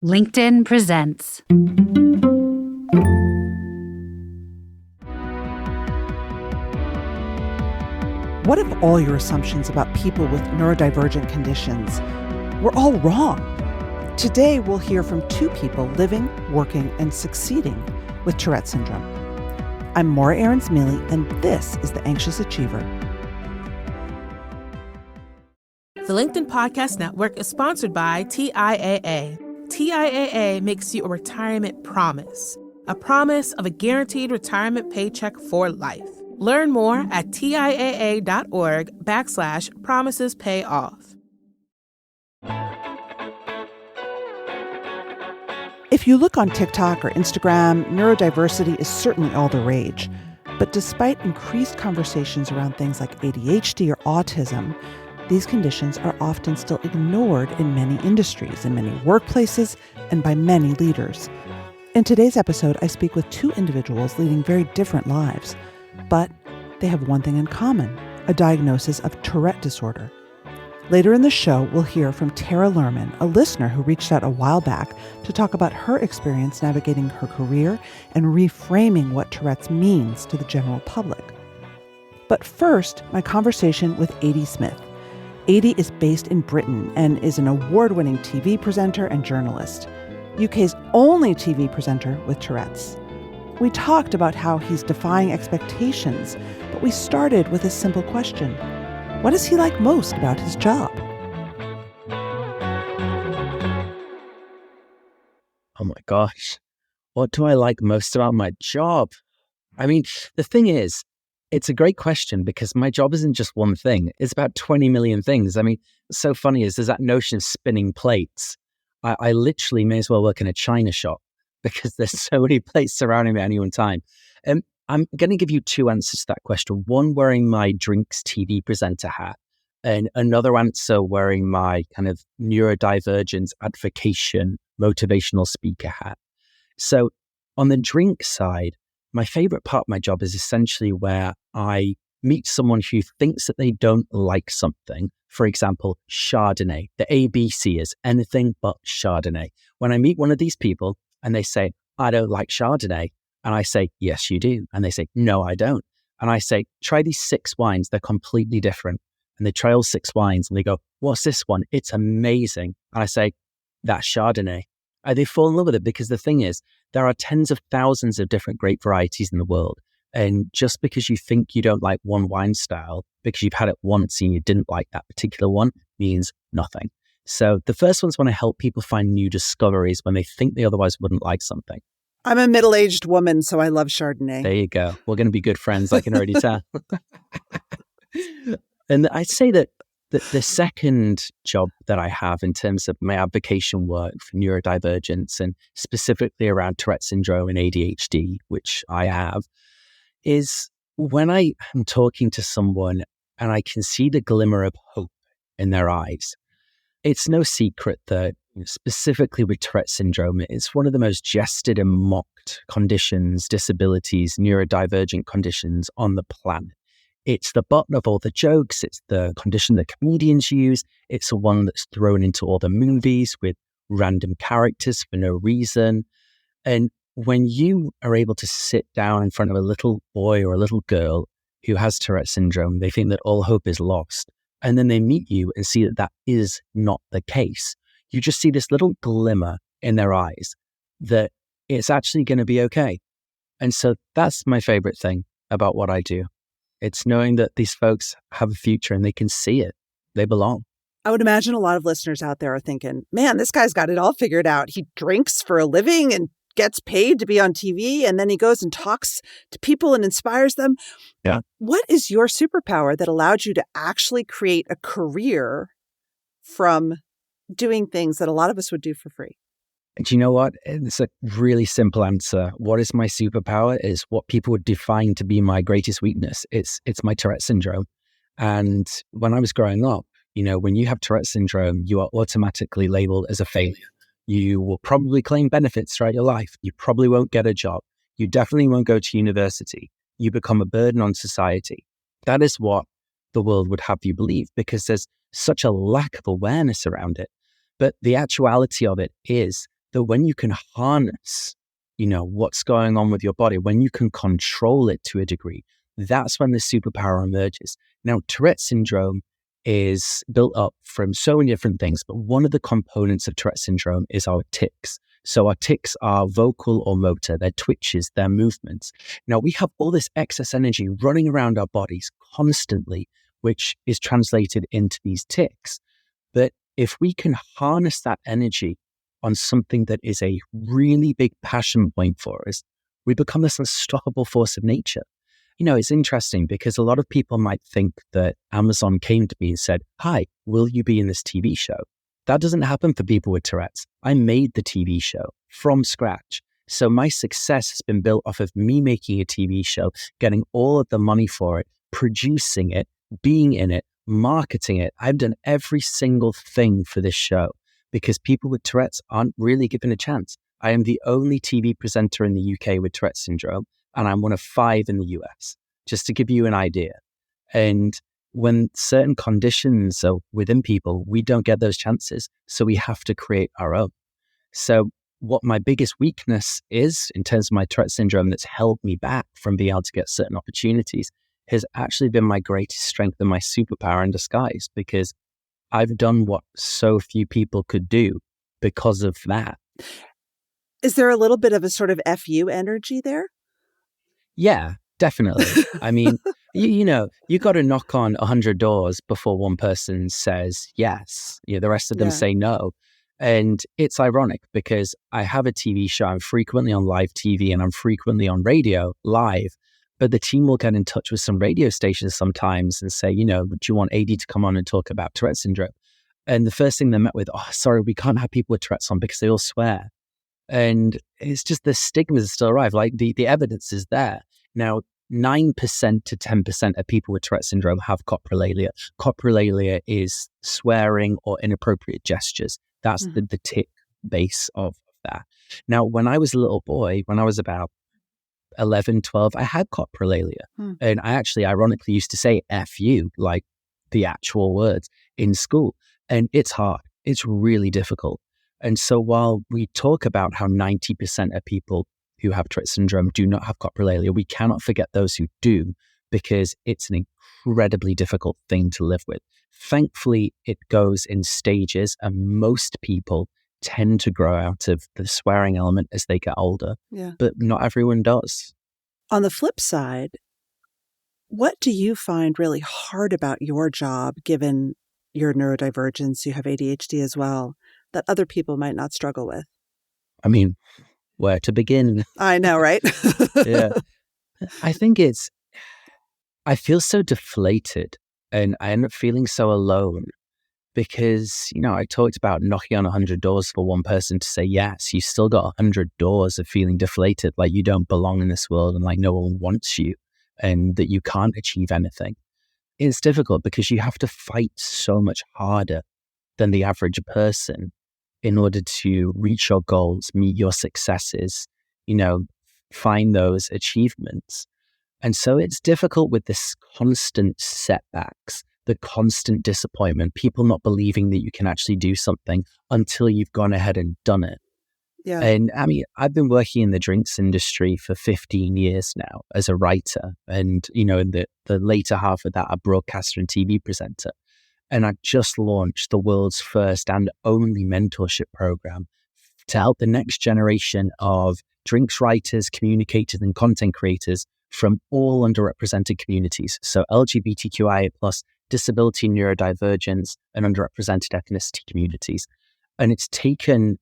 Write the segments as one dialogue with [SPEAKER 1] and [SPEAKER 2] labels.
[SPEAKER 1] LinkedIn presents.
[SPEAKER 2] What if all your assumptions about people with neurodivergent conditions were all wrong? Today, we'll hear from two people living, working, and succeeding with Tourette Syndrome. I'm Morra Aarons-Mele, and this is The Anxious Achiever.
[SPEAKER 3] The LinkedIn Podcast Network is sponsored by TIAA. TIAA makes you a retirement promise, a promise of a guaranteed retirement paycheck for life. Learn more at TIAA.org/promisespayoff.
[SPEAKER 2] If you look on TikTok or Instagram, neurodiversity is certainly all the rage. But despite increased conversations around things like ADHD or autism, these conditions are often still ignored in many industries, in many workplaces, and by many leaders. In today's episode, I speak with two individuals leading very different lives, but they have one thing in common: a diagnosis of Tourette disorder. Later in the show, we'll hear from Tara Lerman, a listener who reached out a while back to talk about her experience navigating her career and reframing what Tourette's means to the general public. But first, my conversation with Aidy Smith. Aidy is based in Britain and is an award-winning TV presenter and journalist, UK's only TV presenter with Tourette's. We talked about how he's defying expectations, but we started with a simple question. What does he like most about his job?
[SPEAKER 4] Oh my gosh, what do I like most about my job? I mean, the thing is, it's a great question because my job isn't just one thing. It's about 20 million things. I mean, what's so funny is there's that notion of spinning plates. I literally may as well work in a china shop because there's so many plates surrounding me at any one time. And I'm going to give you two answers to that question. One wearing my drinks TV presenter hat, and another answer wearing my kind of neurodivergent advocacy, motivational speaker hat. So on the drink side, my favorite part of my job is essentially where I meet someone who thinks that they don't like something. For example, Chardonnay. The ABC is anything but Chardonnay. When I meet one of these people and they say, I don't like Chardonnay, and I say, yes, you do. And they say, no, I don't. And I say, try these 6 wines. They're completely different. And they try all 6 wines and they go, what's this one? It's amazing. And I say, that's Chardonnay. And they fall in love with it because the thing is, there are tens of thousands of different grape varieties in the world. And just because you think you don't like one wine style, because you've had it once and you didn't like that particular one, means nothing. So the first one's when I help people find new discoveries when they think they otherwise wouldn't like something.
[SPEAKER 2] I'm a middle-aged woman, so I love Chardonnay.
[SPEAKER 4] There you go. We're going to be good friends, I can already tell. And I'd say that the second job that I have in terms of my advocacy work for neurodivergence and specifically around Tourette Syndrome and ADHD, which I have, is when I am talking to someone and I can see the glimmer of hope in their eyes. It's no secret that specifically with Tourette Syndrome, it's one of the most jested and mocked conditions, disabilities, neurodivergent conditions on the planet. It's the butt of all the jokes. It's the condition that comedians use. It's the one that's thrown into all the movies with random characters for no reason. And when you are able to sit down in front of a little boy or a little girl who has Tourette Syndrome, they think that all hope is lost. And then they meet you and see that that is not the case. You just see this little glimmer in their eyes that it's actually going to be okay. And so that's my favorite thing about what I do. It's knowing that these folks have a future and they can see it. They belong.
[SPEAKER 2] I would imagine a lot of listeners out there are thinking, man, this guy's got it all figured out. He drinks for a living and gets paid to be on TV, and then he goes and talks to people and inspires them.
[SPEAKER 4] Yeah.
[SPEAKER 2] What is your superpower that allowed you to actually create a career from doing things that a lot of us would do for free?
[SPEAKER 4] Do you know what? It's a really simple answer. What is my superpower is what people would define to be my greatest weakness. It's my Tourette Syndrome. And when I was growing up, when you have Tourette Syndrome, you are automatically labeled as a failure. You will probably claim benefits throughout your life. You probably won't get a job. You definitely won't go to university. You become a burden on society. That is what the world would have you believe because there's such a lack of awareness around it. But the actuality of it is that when you can harness, what's going on with your body, when you can control it to a degree, that's when the superpower emerges. Now, Tourette syndrome is built up from so many different things, but one of the components of Tourette syndrome is our tics. So our tics are vocal or motor, they're twitches, they're movements. Now, we have all this excess energy running around our bodies constantly, which is translated into these tics. But if we can harness that energy on something that is a really big passion point for us, we become this unstoppable force of nature. It's interesting because a lot of people might think that Amazon came to me and said, "Hi, will you be in this TV show?" That doesn't happen for people with Tourette's. I made the TV show from scratch. So my success has been built off of me making a TV show, getting all of the money for it, producing it, being in it, marketing it. I've done every single thing for this show because people with Tourette's aren't really given a chance. I am the only TV presenter in the UK with Tourette syndrome, and I'm one of 5 in the US, just to give you an idea. And when certain conditions are within people, we don't get those chances. So we have to create our own. So what my biggest weakness is in terms of my Tourette syndrome that's held me back from being able to get certain opportunities has actually been my greatest strength and my superpower in disguise, because I've done what so few people could do because of that.
[SPEAKER 2] Is there a little bit of a sort of FU energy there?
[SPEAKER 4] Yeah, definitely. I mean, you got to knock on 100 doors before one person says yes. The rest of them say no. And it's ironic because I have a TV show. I'm frequently on live TV and I'm frequently on radio live. But the team will get in touch with some radio stations sometimes and say, do you want Aidy to come on and talk about Tourette syndrome? And the first thing they're met with, "Oh, sorry, we can't have people with Tourette's on because they all swear." And it's just the stigmas are still alive. Like the evidence is there. Now, 9% to 10% of people with Tourette syndrome have coprolalia. Coprolalia is swearing or inappropriate gestures. That's the tic base of that. Now, when I was a little boy, when I was about 11, 12, I had coprolalia. And I actually ironically used to say "F you," like the actual words in school. And it's hard. It's really difficult. And so while we talk about how 90% of people who have Tourette syndrome do not have coprolalia, we cannot forget those who do, because it's an incredibly difficult thing to live with. Thankfully, it goes in stages, and most people tend to grow out of the swearing element as they get older, but not everyone does.
[SPEAKER 2] On the flip side, what do you find really hard about your job, given your neurodivergence, you have ADHD as well, that other people might not struggle with?
[SPEAKER 4] I mean, where to begin?
[SPEAKER 2] I know, right?
[SPEAKER 4] Yeah. I think I feel so deflated and I end up feeling so alone because, I talked about knocking on 100 doors for one person to say yes. You still got 100 doors of feeling deflated, like you don't belong in this world and like no one wants you and that you can't achieve anything. It's difficult because you have to fight so much harder than the average person in order to reach your goals, meet your successes, find those achievements. And so it's difficult with this constant setbacks, the constant disappointment, people not believing that you can actually do something until you've gone ahead and done it.
[SPEAKER 2] Yeah.
[SPEAKER 4] And I mean, I've been working in the drinks industry for 15 years now as a writer. And, in the later half of that, a broadcaster and TV presenter. And I just launched the world's first and only mentorship program to help the next generation of drinks writers, communicators, and content creators from all underrepresented communities. So LGBTQIA+, disability, neurodivergence, and underrepresented ethnicity communities. And it's taken,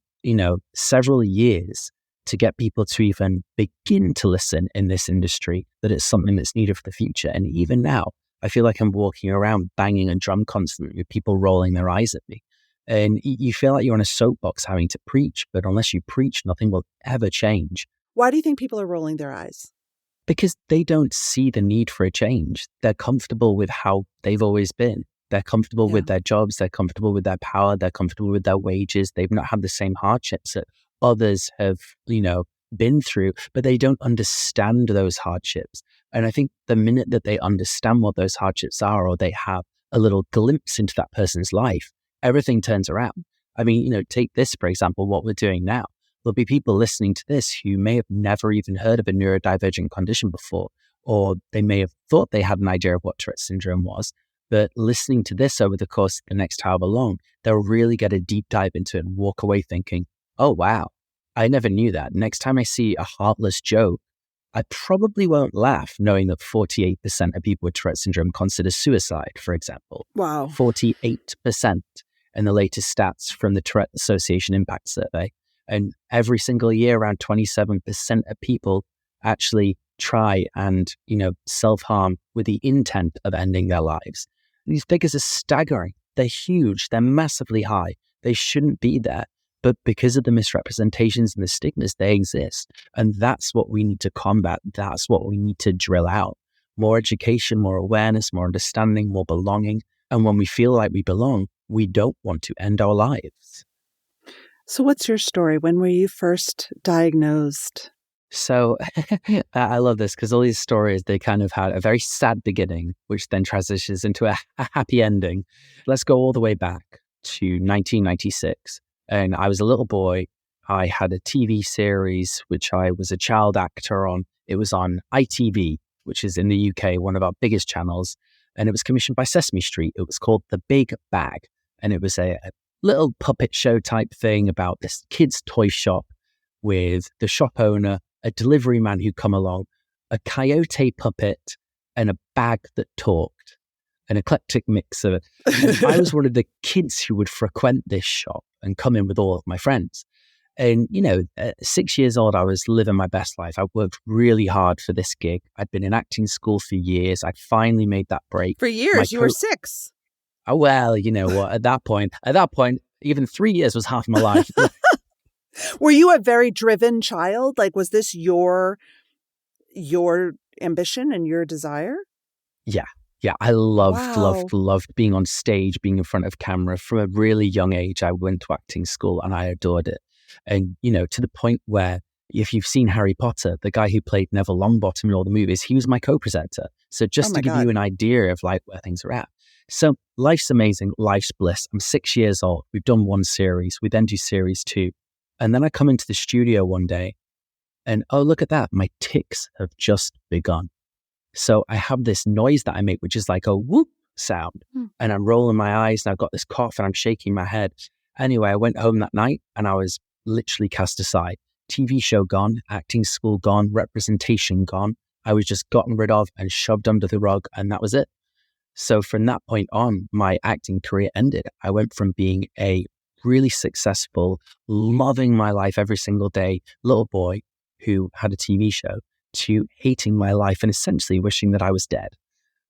[SPEAKER 4] several years to get people to even begin to listen in this industry, that it's something that's needed for the future. And even now, I feel like I'm walking around banging a drum constantly with people rolling their eyes at me. And you feel like you're on a soapbox having to preach, but unless you preach, nothing will ever change.
[SPEAKER 2] Why do you think people are rolling their eyes?
[SPEAKER 4] Because they don't see the need for a change. They're comfortable with how they've always been. They're comfortable with their jobs. They're comfortable with their power. They're comfortable with their wages. They've not had the same hardships that others have, been through, but they don't understand those hardships. And I think the minute that they understand what those hardships are, or they have a little glimpse into that person's life, everything turns around. I mean, take this, for example, what we're doing now. there'll be people listening to this who may have never even heard of a neurodivergent condition before, or they may have thought they had an idea of what Tourette syndrome was. But listening to this over the course of the next however long, they'll really get a deep dive into it and walk away thinking, oh, wow, I never knew that. Next time I see a heartless joke, I probably won't laugh, knowing that 48% of people with Tourette syndrome consider suicide, for example.
[SPEAKER 2] Wow.
[SPEAKER 4] 48% in the latest stats from the Tourette Association Impact Survey. And every single year, around 27% of people actually try and, self-harm with the intent of ending their lives. These figures are staggering. They're huge. They're massively high. They shouldn't be there. But because of the misrepresentations and the stigmas, they exist. And that's what we need to combat. That's what we need to drill out. More education, more awareness, more understanding, more belonging. And when we feel like we belong, we don't want to end our lives.
[SPEAKER 2] So what's your story? When were you first diagnosed?
[SPEAKER 4] So I love this because all these stories, they kind of had a very sad beginning, which then transitions into a happy ending. Let's go all the way back to 1996. And I was a little boy. I had a TV series, which I was a child actor on. It was on ITV, which is in the UK, one of our biggest channels. And it was commissioned by Sesame Street. It was called The Big Bag. And it was a little puppet show type thing about this kid's toy shop with the shop owner, a delivery man who'd come along, a coyote puppet, and a bag that talked. An eclectic mix of it. And I was one of the kids who would frequent this shop and come in with all of my friends. And, 6 years old, I was living my best life. I worked really hard for this gig. I'd been in acting school for years. I'd finally made that break.
[SPEAKER 2] For years? You were 6?
[SPEAKER 4] Oh, well, you know what? At that point, even 3 years was half my life.
[SPEAKER 2] Were you a very driven child? Like, was this your ambition and your desire?
[SPEAKER 4] Yeah, I loved being on stage, being in front of camera. From a really young age, I went to acting school and I adored it. And, to the point where if you've seen Harry Potter, the guy who played Neville Longbottom in all the movies, he was my co-presenter. So just to give you an idea of like where things are at. So life's amazing, life's bliss. I'm 6 years old. We've done one series. We then do series 2. And then I come into the studio one day and, oh, look at that. My tics have just begun. So I have this noise that I make, which is like a whoop sound. And I'm rolling my eyes and I've got this cough and I'm shaking my head. Anyway, I went home that night and I was literally cast aside. TV show gone, acting school gone, representation gone. I was just gotten rid of and shoved under the rug, and that was it. So from that point on, my acting career ended. I went from being a really successful, loving my life every single day little boy who had a TV show to hating my life and essentially wishing that I was dead.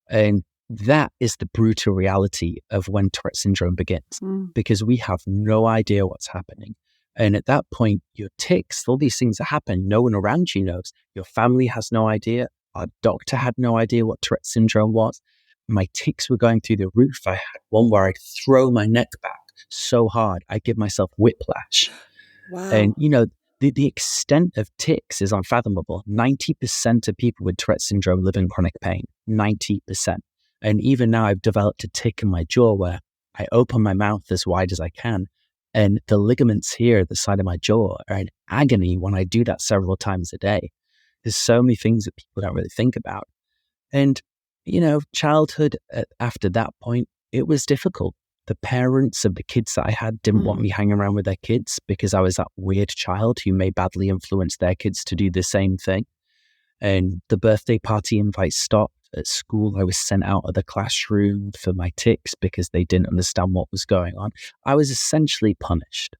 [SPEAKER 4] And that is the brutal reality of when Tourette syndrome begins, because we have no idea what's happening. And at that point, your tics, all these things that happen, no one around you knows. Your family has no idea. Our doctor had no idea what Tourette syndrome was. My tics were going through the roof. I had one where I'd throw my neck back so hard, I'd give myself whiplash.
[SPEAKER 2] Wow.
[SPEAKER 4] And, the extent of tics is unfathomable. 90% of people with Tourette syndrome live in chronic pain. 90%. And even now I've developed a tic in my jaw where I open my mouth as wide as I can. And the ligaments here at the side of my jaw are in agony when I do that several times a day. There's so many things that people don't really think about. And, childhood after that point, it was difficult. The parents of the kids that I had didn't want me hanging around with their kids because I was that weird child who may badly influence their kids to do the same thing. And the birthday party invites stopped. At school, I was sent out of the classroom for my tics because they didn't understand what was going on. I was essentially punished.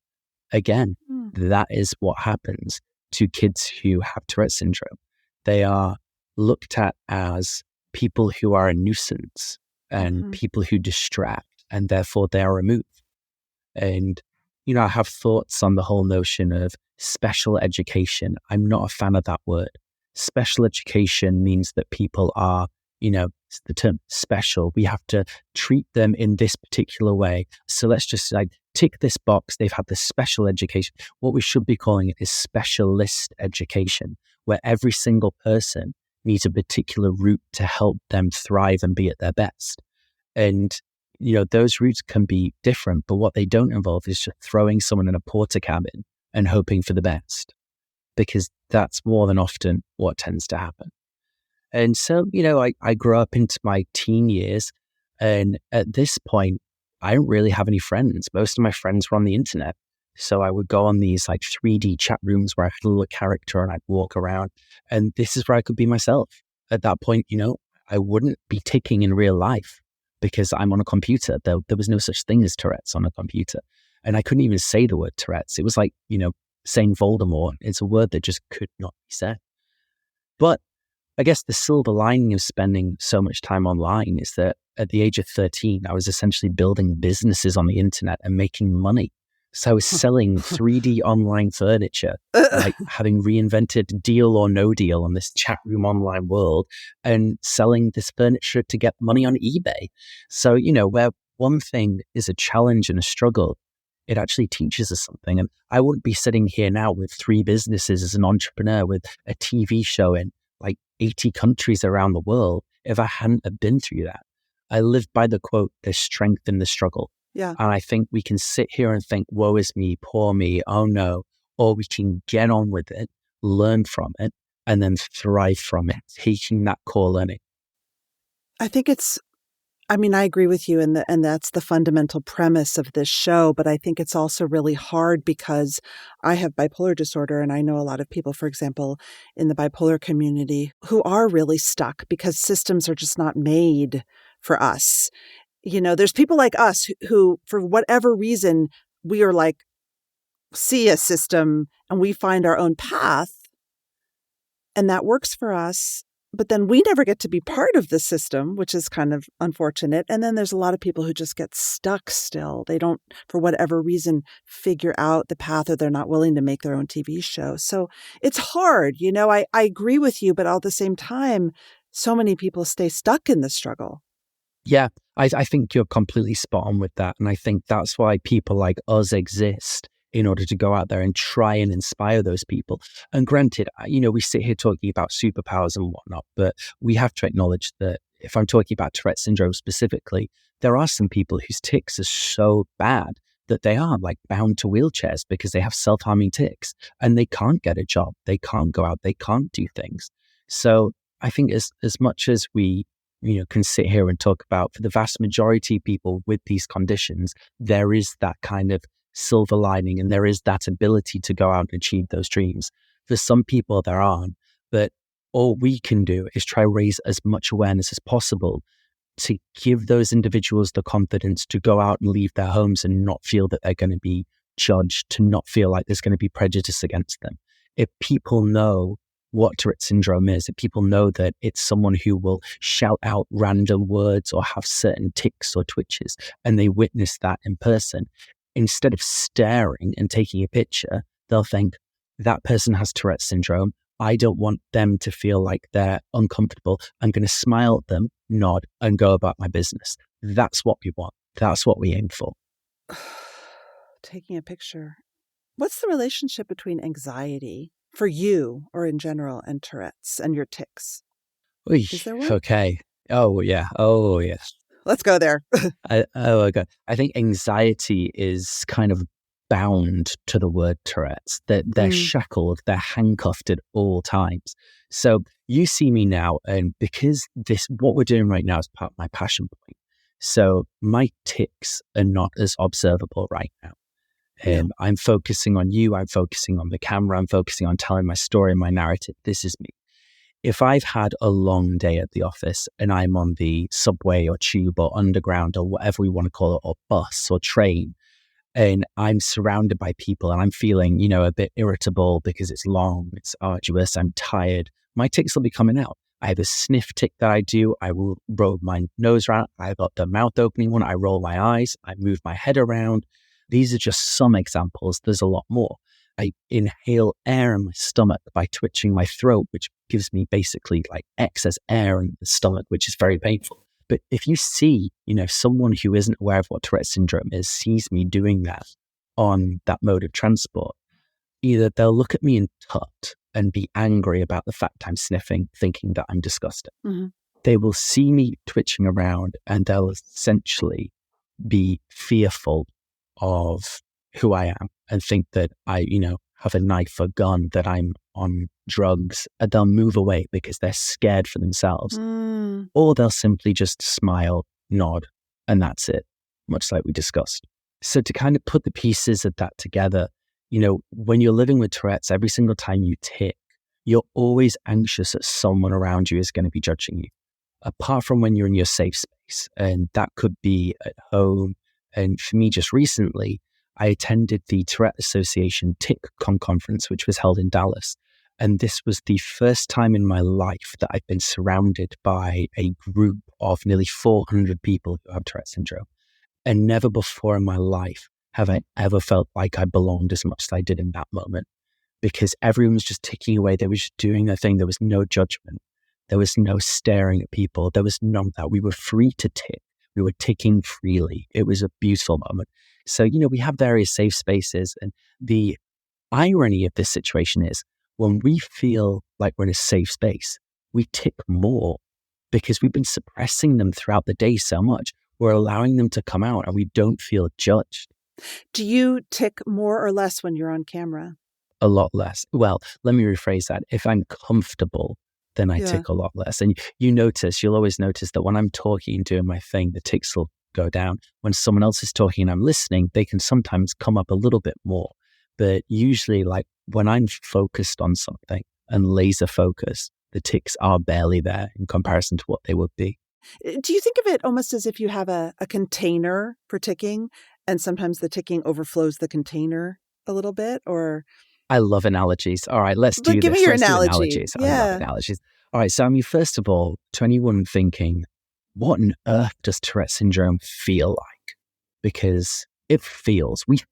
[SPEAKER 4] Again, that is what happens to kids who have Tourette syndrome. They are looked at as people who are a nuisance and people who distract, and therefore they are removed. And, I have thoughts on the whole notion of special education. I'm not a fan of that word. Special education means that people are, it's the term special. We have to treat them in this particular way. So let's just tick this box. They've had this special education. What we should be calling it is specialist education, where every single person needs a particular route to help them thrive and be at their best. And, those routes can be different, but what they don't involve is just throwing someone in a porta cabin and hoping for the best, because that's more than often what tends to happen. And so, I grew up into my teen years, and at this point, I don't really have any friends. Most of my friends were on the internet. So I would go on these like 3D chat rooms where I had a little character and I'd walk around, and this is where I could be myself. At that point, I wouldn't be ticking in real life because I'm on a computer. There was no such thing as Tourette's on a computer. And I couldn't even say the word Tourette's. It was like, saying Voldemort. It's a word that just could not be said. But I guess the silver lining of spending so much time online is that at the age of 13, I was essentially building businesses on the internet and making money. So I was selling 3D online furniture, like having reinvented Deal or No Deal on this chat room online world, and selling this furniture to get money on eBay. So, where one thing is a challenge and a struggle, it actually teaches us something. And I wouldn't be sitting here now with 3 businesses as an entrepreneur with a TV show in like 80 countries around the world if I hadn't have been through that. I live by the quote, "There's strength in the struggle."
[SPEAKER 2] Yeah.
[SPEAKER 4] And I think we can sit here and think, woe is me, poor me, oh no, or we can get on with it, learn from it, and then thrive from it, taking that core learning.
[SPEAKER 2] I think I agree with you, and that's the fundamental premise of this show, but I think it's also really hard because I have bipolar disorder, and I know a lot of people, for example, in the bipolar community who are really stuck because systems are just not made for us. There's people like us who, for whatever reason, we are like, see a system and we find our own path and that works for us. But then we never get to be part of the system, which is kind of unfortunate. And then there's a lot of people who just get stuck still. They don't, for whatever reason, figure out the path, or they're not willing to make their own TV show. So it's hard. I agree with you, but at the same time, so many people stay stuck in the struggle.
[SPEAKER 4] Yeah, I think you're completely spot on with that. And I think that's why people like us exist, in order to go out there and try and inspire those people. And granted, we sit here talking about superpowers and whatnot, but we have to acknowledge that if I'm talking about Tourette Syndrome specifically, there are some people whose tics are so bad that they are like bound to wheelchairs because they have self-harming tics and they can't get a job, they can't go out, they can't do things. So I think as much as we can sit here and talk about, for the vast majority of people with these conditions, there is that kind of silver lining and there is that ability to go out and achieve those dreams. For some people there aren't, but all we can do is try to raise as much awareness as possible to give those individuals the confidence to go out and leave their homes and not feel that they're going to be judged, to not feel like there's going to be prejudice against them. If people know what Tourette Syndrome is, if people know that it's someone who will shout out random words or have certain tics or twitches, and they witness that in person, instead of staring and taking a picture, they'll think, that person has Tourette Syndrome. I don't want them to feel like they're uncomfortable. I'm going to smile at them, nod, and go about my business. That's what we want. That's what we aim for.
[SPEAKER 2] Taking a picture. What's the relationship between anxiety for you or in general and Tourette's and your tics?
[SPEAKER 4] Oy,
[SPEAKER 2] is there one?
[SPEAKER 4] Okay. Oh, yeah. Oh, yes.
[SPEAKER 2] Let's go there.
[SPEAKER 4] Okay. I think anxiety is kind of bound to the word Tourette's. They're shackled, they're handcuffed at all times. So you see me now, and because what we're doing right now is part of my passion point. So my tics are not as observable right now. I'm focusing on you, I'm focusing on the camera, I'm focusing on telling my story, my narrative. This is me. If I've had a long day at the office and I'm on the subway or tube or underground or whatever we want to call it, or bus or train, and I'm surrounded by people and I'm feeling, a bit irritable because it's long, it's arduous, I'm tired, my tics will be coming out. I have a sniff tic that I do. I will roll my nose around. I've got the mouth opening one. I roll my eyes. I move my head around. These are just some examples. There's a lot more. I inhale air in my stomach by twitching my throat, which gives me basically like excess air in the stomach, which is very painful. But if you see, someone who isn't aware of what Tourette Syndrome is, sees me doing that on that mode of transport, either they'll look at me in tut and be angry about the fact I'm sniffing, thinking that I'm disgusting. Mm-hmm. They will see me twitching around and they'll essentially be fearful of who I am and think that I, have a knife or gun, that I'm on drugs, and they'll move away because they're scared for themselves. Or they'll simply just smile, nod, and that's it, much like we discussed. So to kind of put the pieces of that together, when you're living with Tourette's, every single time you tick, you're always anxious that someone around you is going to be judging you, apart from when you're in your safe space. And that could be at home. And for me, just recently, I attended the Tourette Association TICCon conference, which was held in Dallas. And this was the first time in my life that I've been surrounded by a group of nearly 400 people who have Tourette syndrome. And never before in my life have I ever felt like I belonged as much as I did in that moment, because everyone was just ticking away. They were just doing their thing. There was no judgment. There was no staring at people. There was none of that. We were free to tick. We were ticking freely. It was a beautiful moment. So, we have various safe spaces. And the irony of this situation is when we feel like we're in a safe space, we tick more because we've been suppressing them throughout the day so much. We're allowing them to come out and we don't feel judged.
[SPEAKER 2] Do you tick more or less when you're on camera?
[SPEAKER 4] A lot less. Well, let me rephrase that. If I'm comfortable, then I tick a lot less. And you'll always notice that when I'm talking and doing my thing, the ticks will go down. When someone else is talking and I'm listening, they can sometimes come up a little bit more. But usually, like when I'm focused on something and laser focused, the ticks are barely there in comparison to what they would be.
[SPEAKER 2] Do you think of it almost as if you have a container for ticking and sometimes the ticking overflows the container a little bit? Or
[SPEAKER 4] I love analogies. All right, let's do this.
[SPEAKER 2] Give me your
[SPEAKER 4] let's
[SPEAKER 2] analogy.
[SPEAKER 4] Do analogies.
[SPEAKER 2] Yeah.
[SPEAKER 4] I love analogies. All right, so first of all, to anyone thinking, what on earth does Tourette syndrome feel like? Because we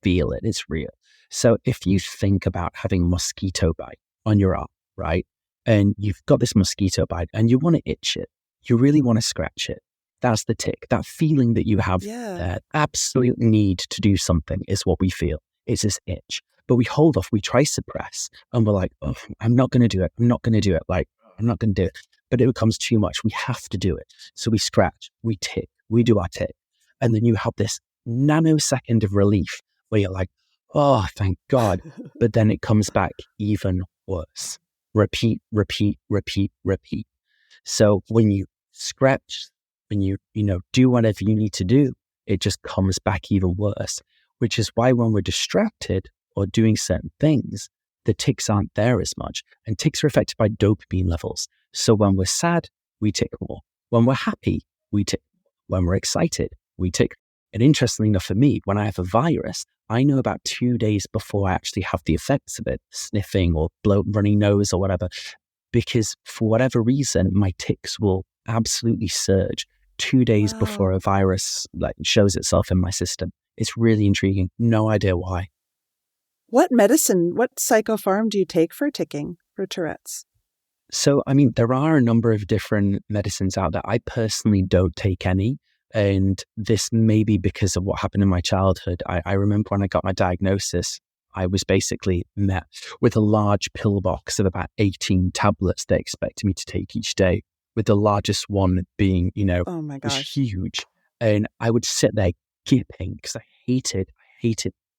[SPEAKER 4] feel it, it's real. So if you think about having a mosquito bite on your arm, right? And you've got this mosquito bite and you want to itch it. You really want to scratch it. That's the tick. That feeling that you have, that absolute need to do something is what we feel. It's this itch. But we hold off, we try suppress, and we're like, oh, I'm not going to do it. I'm not going to do it. Like, I'm not going to do it. But it becomes too much. We have to do it. So we scratch, we tick, we do our tick. And then you have this nanosecond of relief where you're like, oh, thank God. But then it comes back even worse. Repeat, repeat, repeat, repeat. So when you scratch, when you do whatever you need to do, it just comes back even worse, which is why when we're distracted or doing certain things, the ticks aren't there as much. And ticks are affected by dopamine levels. So when we're sad, we tick more. When we're happy, we tick. When we're excited, we tick. And interestingly enough for me, when I have a virus, I know about 2 days before I actually have the effects of it, sniffing or runny nose or whatever, because for whatever reason, my ticks will absolutely surge 2 days before a virus shows itself in my system. It's really intriguing. No idea why.
[SPEAKER 2] What psychopharm do you take for ticking, for Tourette's?
[SPEAKER 4] So, there are a number of different medicines out there. I personally don't take any. And this may be because of what happened in my childhood. I remember when I got my diagnosis, I was basically met with a large pill box of about 18 tablets they expected me to take each day, with the largest one being,
[SPEAKER 2] oh my gosh,
[SPEAKER 4] was huge. And I would sit there gaping because I hated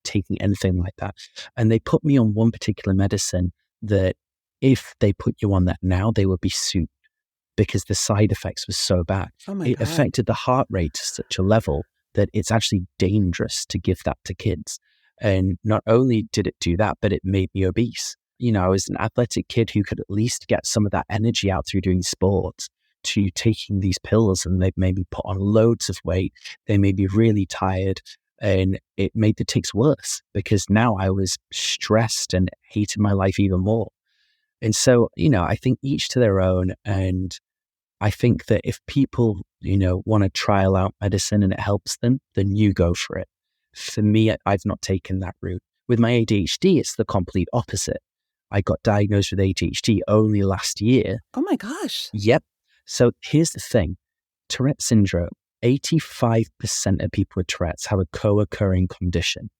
[SPEAKER 4] taking anything like that. And they put me on one particular medicine that if they put you on that now, they would be sued because the side effects were so bad. It affected the heart rate to such a level that it's actually dangerous to give that to kids. And not only did it do that, but it made me obese. I was an athletic kid who could at least get some of that energy out through doing sports, to taking these pills, and they made me put on loads of weight. They made me really tired, and it made the tics worse because now I was stressed and hated my life even more. And so, I think each to their own. And I think that if people, want to trial out medicine and it helps them, then you go for it. For me, I've not taken that route. With my ADHD, it's the complete opposite. I got diagnosed with ADHD only last year.
[SPEAKER 2] Oh my gosh.
[SPEAKER 4] Yep. So here's the thing. Tourette syndrome, 85% of people with Tourette's have a co-occurring condition.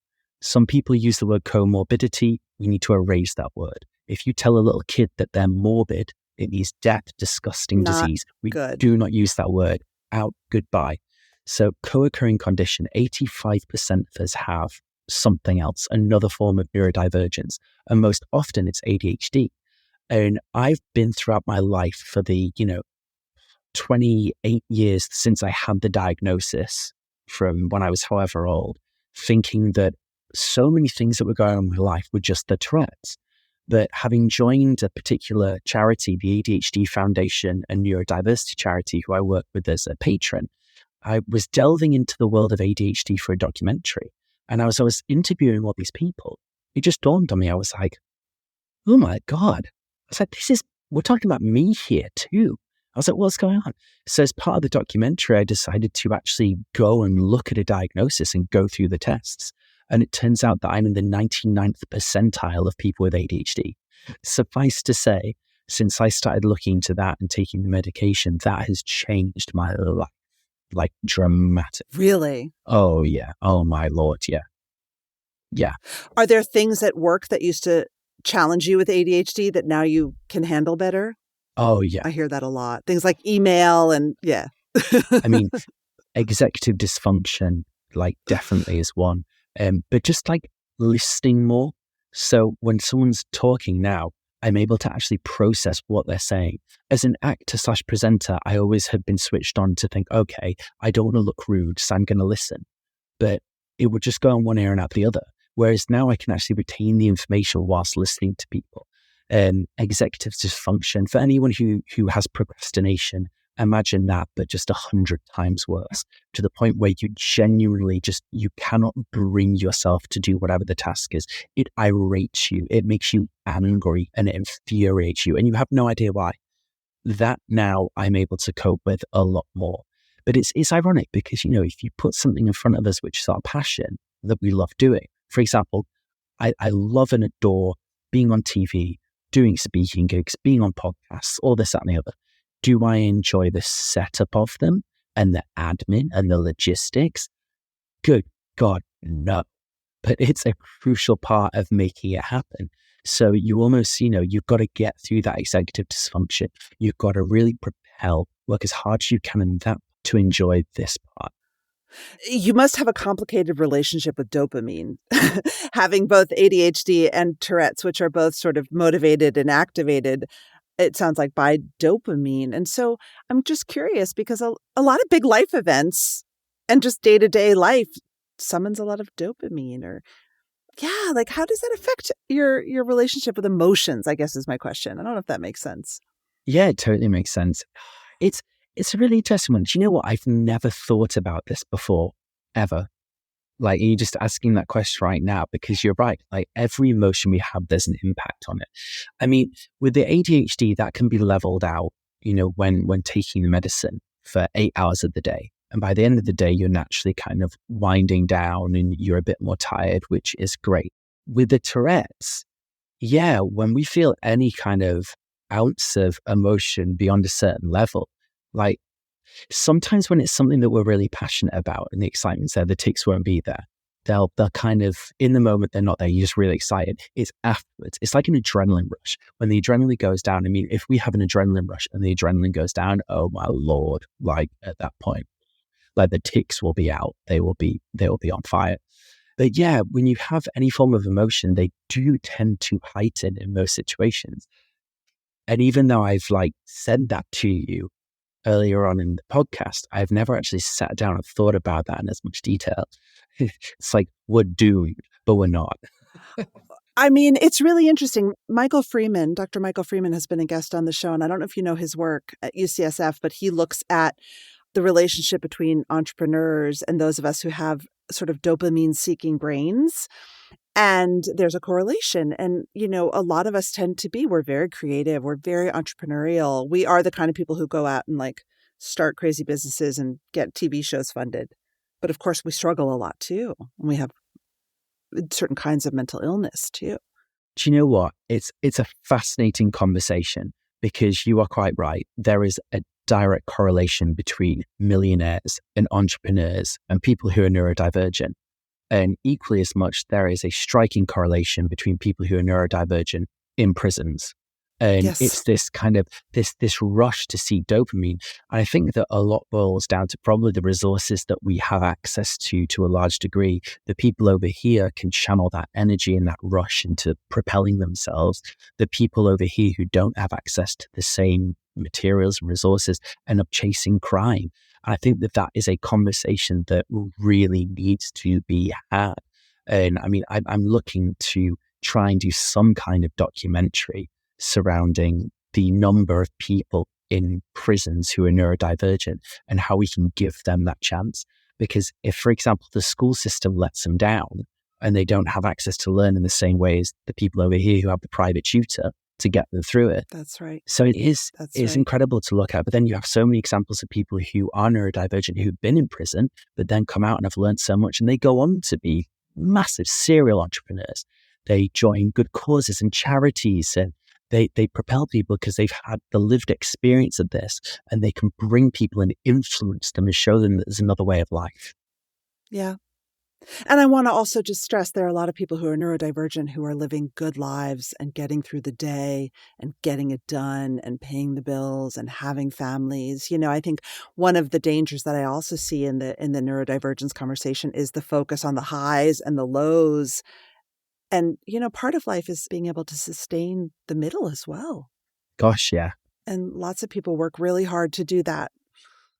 [SPEAKER 4] Some people use the word comorbidity. We need to erase that word. If you tell a little kid that they're morbid, it means death, disgusting disease. We do not use that word. Out, goodbye. So co-occurring condition, 85% of us have something else, another form of neurodivergence. And most often it's ADHD. And I've been throughout my life for the, 28 years since I had the diagnosis from when I was however old, thinking that so many things that were going on in my life were just the Tourette's. But having joined a particular charity, the ADHD Foundation and Neurodiversity Charity, who I work with as a patron, I was delving into the world of ADHD for a documentary. And as I was interviewing all these people, it just dawned on me. I was like, oh my God. I was like, we're talking about me here too. I was like, what's going on? So as part of the documentary, I decided to actually go and look at a diagnosis and go through the tests. And it turns out that I'm in the 99th percentile of people with ADHD. Suffice to say, since I started looking into that and taking the medication, that has changed my life, like dramatically.
[SPEAKER 2] Really?
[SPEAKER 4] Oh, yeah. Oh, my Lord. Yeah. Yeah.
[SPEAKER 2] Are there things at work that used to challenge you with ADHD that now you can handle better?
[SPEAKER 4] Oh, yeah.
[SPEAKER 2] I hear that a lot. Things like email and yeah.
[SPEAKER 4] I mean, executive dysfunction, like definitely is one. But just like listening more. So when someone's talking now, I'm able to actually process what they're saying. As an actor/presenter, I always had been switched on to think, okay, I don't want to look rude, so I'm going to listen. But it would just go on one ear and out the other. Whereas now I can actually retain the information whilst listening to people. Executive dysfunction, for anyone who has procrastination, imagine that, but just 100 times worse, to the point where you genuinely you cannot bring yourself to do whatever the task is. It irates you, it makes you angry, and it infuriates you, and you have no idea why. That now I'm able to cope with a lot more. But it's ironic because, if you put something in front of us which is our passion that we love doing, for example, I love and adore being on TV, doing speaking gigs, being on podcasts, all this, that, and the other. Do I enjoy the setup of them and the admin and the logistics? Good God, no. But it's a crucial part of making it happen. So you almost, you've got to get through that executive dysfunction. You've got to really propel, work as hard as you can in that to enjoy this part.
[SPEAKER 2] You must have a complicated relationship with dopamine, having both ADHD and Tourette's, which are both sort of motivated and activated, it sounds like, by dopamine. And so I'm just curious because a lot of big life events and just day-to-day life summons a lot of dopamine like how does that affect your relationship with emotions, I guess is my question. I don't know if that makes sense.
[SPEAKER 4] Yeah, it totally makes sense. It's a really interesting one. Do you know what? I've never thought about this before, ever. Like, you're just asking that question right now because you're right. Like, every emotion we have, there's an impact on it. I mean, with the ADHD, that can be leveled out, when taking the medicine for 8 hours of the day. And by the end of the day, you're naturally kind of winding down and you're a bit more tired, which is great. With the Tourette's, yeah, when we feel any kind of ounce of emotion beyond a certain level, like sometimes when it's something that we're really passionate about and the excitement's there, the tics won't be there. They'll kind of, in the moment, they're not there. You're just really excited. It's afterwards. It's like an adrenaline rush. When the adrenaline goes down, I mean, if we have an adrenaline rush and the adrenaline goes down, oh my Lord, like at that point, like the tics will be out. They will be on fire. But yeah, when you have any form of emotion, they do tend to heighten in most situations. And even though I've said that to you earlier on in the podcast, I've never actually sat down and thought about that in as much detail. It's like we're doomed, but we're not.
[SPEAKER 2] I mean, it's really interesting. Dr. Michael Freeman has been a guest on the show, and I don't know if you know his work at UCSF, but he looks at the relationship between entrepreneurs and those of us who have sort of dopamine-seeking brains. And there's a correlation. And, a lot of us we're very creative. We're very entrepreneurial. We are the kind of people who go out and start crazy businesses and get TV shows funded. But of course, we struggle a lot too. And we have certain kinds of mental illness too.
[SPEAKER 4] Do you know what? It's a fascinating conversation because you are quite right. There is a direct correlation between millionaires and entrepreneurs and people who are neurodivergent. And equally as much, there is a striking correlation between people who are neurodivergent in prisons. And
[SPEAKER 2] Yes.
[SPEAKER 4] it's this kind of this rush to see dopamine. And I think that a lot boils down to probably the resources that we have access to a large degree. The people over here can channel that energy and that rush into propelling themselves. The people over here who don't have access to the same materials and resources end up chasing crime. And I think that that is a conversation that really needs to be had. And I mean, I'm looking to try and do some kind of documentary surrounding the number of people in prisons who are neurodivergent and how we can give them that chance. Because if, for example, the school system lets them down and they don't have access to learn in the same way as the people over here who have the private tutor to get them through it.
[SPEAKER 2] That's right.
[SPEAKER 4] So it's incredible to look at. But then you have so many examples of people who are neurodivergent who've been in prison, but then come out and have learned so much, and they go on to be massive serial entrepreneurs. They join good causes and charities, and they propel people because they've had the lived experience of this, and they can bring people and influence them and show them that there's another way of life.
[SPEAKER 2] Yeah. And I want to also just stress there are a lot of people who are neurodivergent who are living good lives and getting through the day and getting it done and paying the bills and having families. You know, I think one of the dangers that I also see in the neurodivergence conversation is the focus on the highs and the lows. And, you know, part of life is being able to sustain the middle as well.
[SPEAKER 4] Gosh, yeah.
[SPEAKER 2] And lots of people work really hard to do that.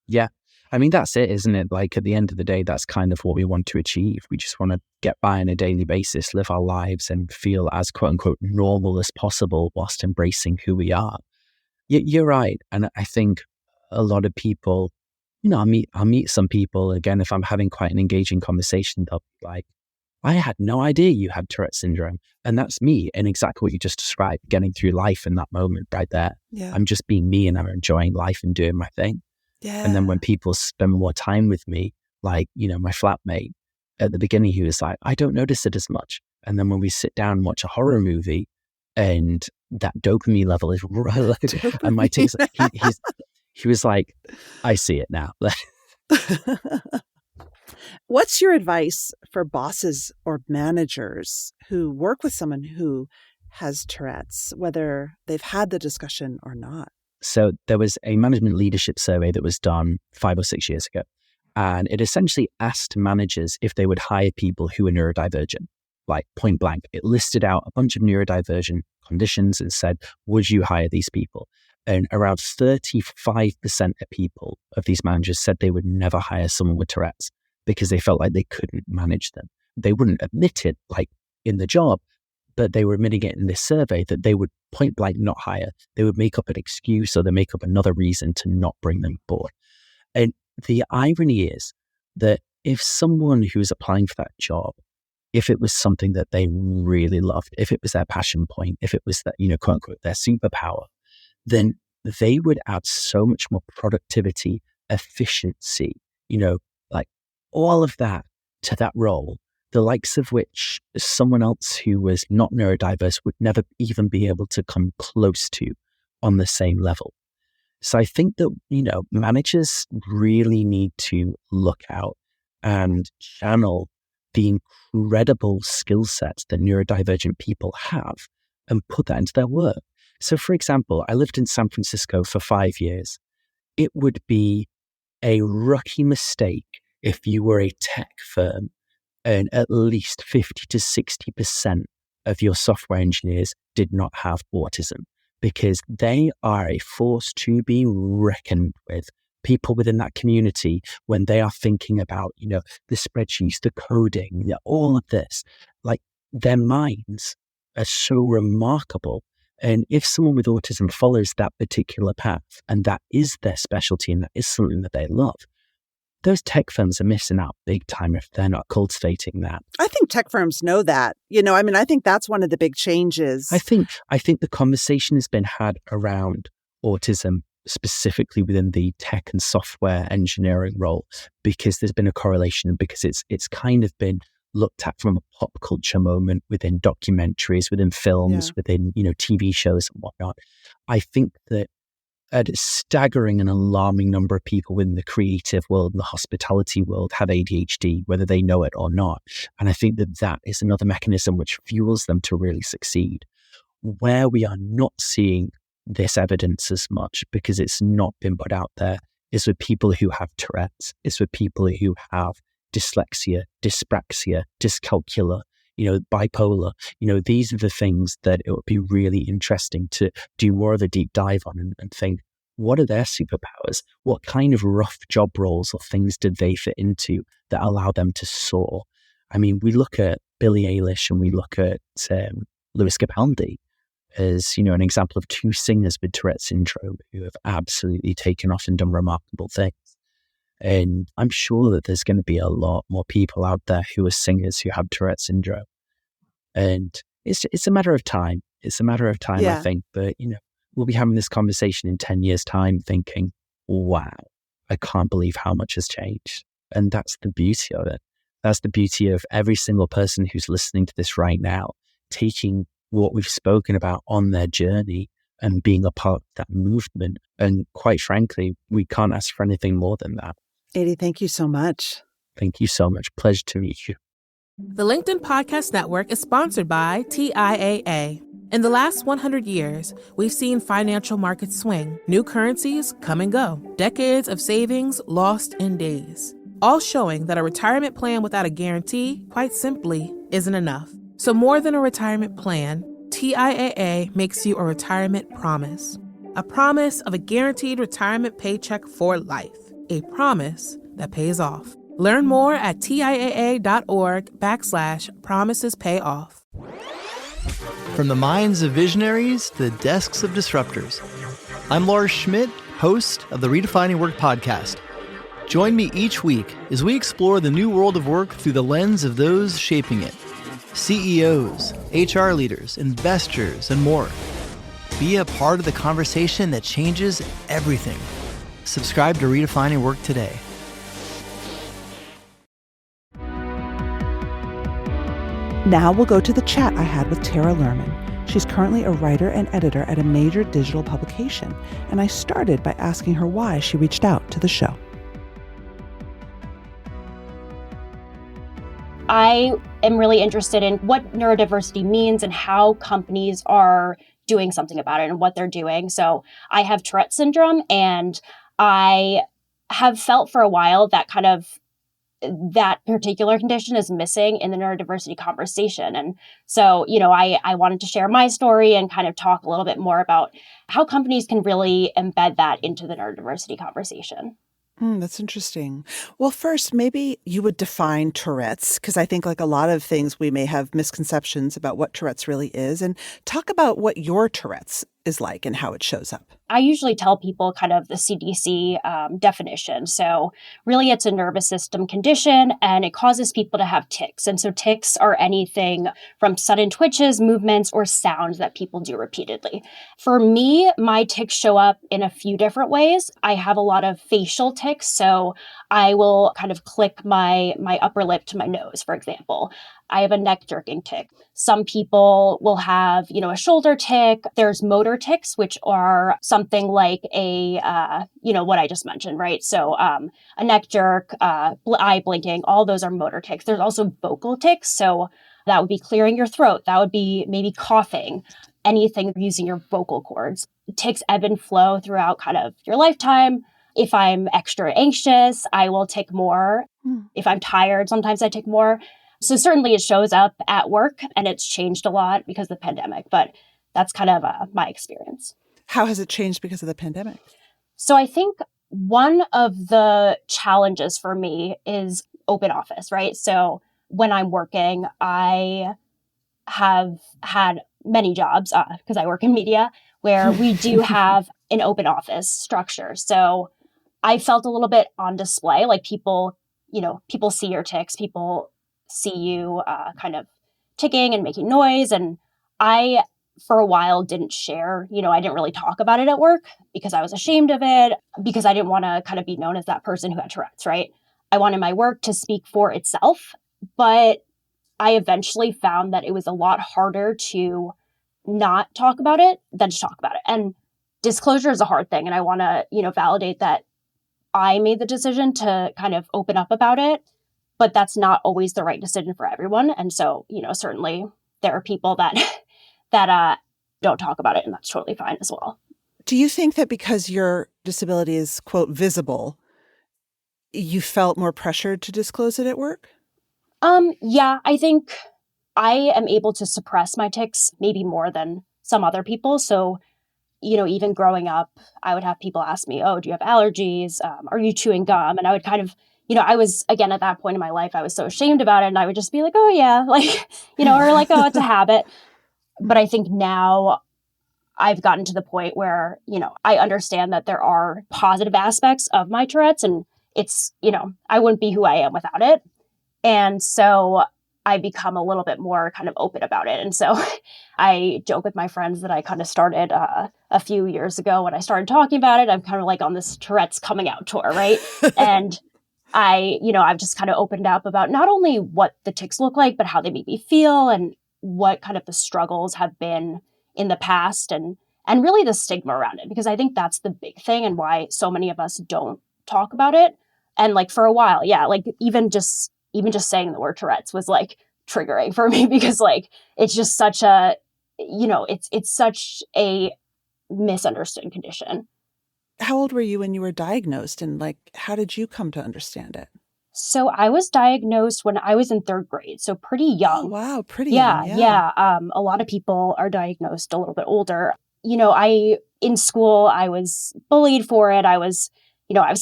[SPEAKER 4] Yeah. I mean, that's it, isn't it? Like, at the end of the day, that's kind of what we want to achieve. We just want to get by on a daily basis, live our lives, and feel as quote unquote normal as possible whilst embracing who we are. You're right. And I think a lot of people, you know, I'll meet some people, again, if I'm having quite an engaging conversation, they'll be like, I had no idea you had Tourette Syndrome. And that's me, and exactly what you just described, getting through life in that moment right there.
[SPEAKER 2] Yeah.
[SPEAKER 4] I'm just being me and I'm enjoying life and doing my thing.
[SPEAKER 2] Yeah.
[SPEAKER 4] And then when people spend more time with me, like, you know, my flatmate, at the beginning, he was like, I don't notice it as much. And then when we sit down and watch a horror movie and that dopamine level is and my takes, he was like, I see it now.
[SPEAKER 2] What's your advice for bosses or managers who work with someone who has Tourette's, whether they've had the discussion or not?
[SPEAKER 4] So there was a management leadership survey that was done 5 or 6 years ago. And it essentially asked managers if they would hire people who are neurodivergent, like point blank. It listed out a bunch of neurodivergent conditions and said, would you hire these people? And around 35% of people, of these managers, said they would never hire someone with Tourette's because they felt like they couldn't manage them. They wouldn't admit it like in the job, but they were admitting it in this survey that they would point blank not hire. They would make up an excuse or they make up another reason to not bring them aboard. And the irony is that if someone who's applying for that job, if it was something that they really loved, if it was their passion point, if it was that, you know, quote unquote, their superpower, then they would add so much more productivity, efficiency, you know, like all of that to that role, the likes of which someone else who was not neurodiverse would never even be able to come close to on the same level. So I think that, you know, managers really need to look out and channel the incredible skill sets that neurodivergent people have and put that into their work. So, for example, I lived in San Francisco for 5 years. It would be a rookie mistake if you were a tech firm and at least 50 to 60% of your software engineers did not have autism, because they are a force to be reckoned with. People within that community, when they are thinking about, you know, the spreadsheets, the coding, all of this, like their minds are so remarkable. And if someone with autism follows that particular path and that is their specialty and that is something that they love, those tech firms are missing out big time if they're not cultivating that.
[SPEAKER 2] I think tech firms know that. You know, I mean, I think that's one of the big changes.
[SPEAKER 4] I think the conversation has been had around autism, specifically within the tech and software engineering role, because there's been a correlation, because it's kind of been looked at from a pop culture moment within documentaries, within films, within, you know, TV shows and whatnot. I think that a staggering and alarming number of people within the creative world and the hospitality world have ADHD, whether they know it or not. And I think that that is another mechanism which fuels them to really succeed. where we are not seeing this evidence as much because it's not been put out there is with people who have Tourette's, it's with people who have dyslexia, dyspraxia, dyscalculia, bipolar. These are the things that it would be really interesting to do more of a deep dive on and think, what are their superpowers? What kind of rough job roles or things did they fit into that allow them to soar? I mean, we look at Billie Eilish and we look at Lewis Capaldi as, an example of two singers with Tourette Syndrome who have absolutely taken off and done remarkable things. And I'm sure that there's going to be a lot more people out there who are singers who have Tourette Syndrome. And it's a matter of time. It's a matter of time, I think. But, we'll be having this conversation in 10 years' time thinking, wow, I can't believe how much has changed. And that's the beauty of it. That's the beauty of every single person who's listening to this right now, taking what we've spoken about on their journey and being a part of that movement. And quite frankly, we can't ask for anything more than that.
[SPEAKER 2] Aidy, thank you so much.
[SPEAKER 4] Thank you so much. Pleasure to meet you.
[SPEAKER 3] The LinkedIn Podcast Network is sponsored by TIAA. In the last 100 years, we've seen financial markets swing, new currencies come and go, decades of savings lost in days, all showing that a retirement plan without a guarantee, quite simply, isn't enough. So more than a retirement plan, TIAA makes you a retirement promise. A promise of a guaranteed retirement paycheck for life. A promise that pays off. Learn more at TIAA.org/promisespayoff.
[SPEAKER 5] From the minds of visionaries to the desks of disruptors, I'm Lars Schmidt, host of the Redefining Work podcast. Join me each week as we explore the new world of work through the lens of those shaping it. CEOs, HR leaders, investors, and more. Be a part of the conversation that changes everything. Subscribe to Redefining Work today.
[SPEAKER 2] Now we'll go to the chat I had with Tara Lerman. She's currently a writer and editor at a major digital publication, and I started by asking her why she reached out to the show.
[SPEAKER 6] I am really interested in what neurodiversity means and how companies are doing something about it and what they're doing. So I have Tourette Syndrome, and I have felt for a while that that particular condition is missing in the neurodiversity conversation. And so, I wanted to share my story and kind of talk a little bit more about how companies can really embed that into the neurodiversity conversation.
[SPEAKER 2] That's interesting. Well, first, maybe you would define Tourette's, because I think like a lot of things we may have misconceptions about what Tourette's really is, and talk about what your Tourette's is like and how it shows up.
[SPEAKER 6] I usually tell people kind of the CDC definition. So really it's a nervous system condition and it causes people to have tics. And so tics are anything from sudden twitches, movements, or sounds that people do repeatedly. For me, my tics show up in a few different ways. I have a lot of facial tics. So I will kind of click my upper lip to my nose, for example. I have a neck jerking tic. Some people will have, a shoulder tic. There's motor tics, which are something like what I just mentioned, right? So a neck jerk, eye blinking, all those are motor tics. There's also vocal tics. So that would be clearing your throat. That would be maybe coughing, anything using your vocal cords. Tics ebb and flow throughout kind of your lifetime. If I'm extra anxious, I will tic more. If I'm tired, sometimes I tic more. So certainly it shows up at work, and it's changed a lot because of the pandemic, but that's kind of my experience.
[SPEAKER 2] How has it changed because of the pandemic?
[SPEAKER 6] So I think one of the challenges for me is open office, right? So when I'm working, I have had many jobs because I work in media where we do have an open office structure. So I felt a little bit on display, like people see your tics, people see you kind of ticking and making noise. And I, for a while, didn't share, I didn't really talk about it at work because I was ashamed of it, because I didn't want to kind of be known as that person who had Tourette's, right? I wanted my work to speak for itself, but I eventually found that it was a lot harder to not talk about it than to talk about it. And disclosure is a hard thing. And I want to, validate that I made the decision to kind of open up about it. But that's not always the right decision for everyone. And so, certainly there are people that don't talk about it, and that's totally fine as well.
[SPEAKER 2] Do you think that because your disability is, quote, visible, you felt more pressured to disclose it at work?
[SPEAKER 6] Yeah, I think I am able to suppress my tics maybe more than some other people. So, even growing up, I would have people ask me, oh, do you have allergies? Are you chewing gum? And I would kind of, I was, again, at that point in my life, I was so ashamed about it. And I would just be like, oh, yeah, like, or like, oh, it's a habit. But I think now I've gotten to the point where, I understand that there are positive aspects of my Tourette's, and it's, I wouldn't be who I am without it. And so I become a little bit more kind of open about it. And so I joke with my friends that I kind of started a few years ago when I started talking about it. I'm kind of like on this Tourette's coming out tour, right? And I've just kind of opened up about not only what the tics look like, but how they make me feel and what kind of the struggles have been in the past and really the stigma around it, because I think that's the big thing and why so many of us don't talk about it. And like for a while, yeah, like even just saying the word Tourette's was like triggering for me, because like it's just such a, it's such a misunderstood condition.
[SPEAKER 2] How old were you when you were diagnosed, and like how did you come to understand it?
[SPEAKER 6] So I was diagnosed when I was in 3rd grade, so pretty young.
[SPEAKER 2] Oh, wow, pretty young.
[SPEAKER 6] Yeah. A lot of people are diagnosed a little bit older. In school, I was bullied for it. I was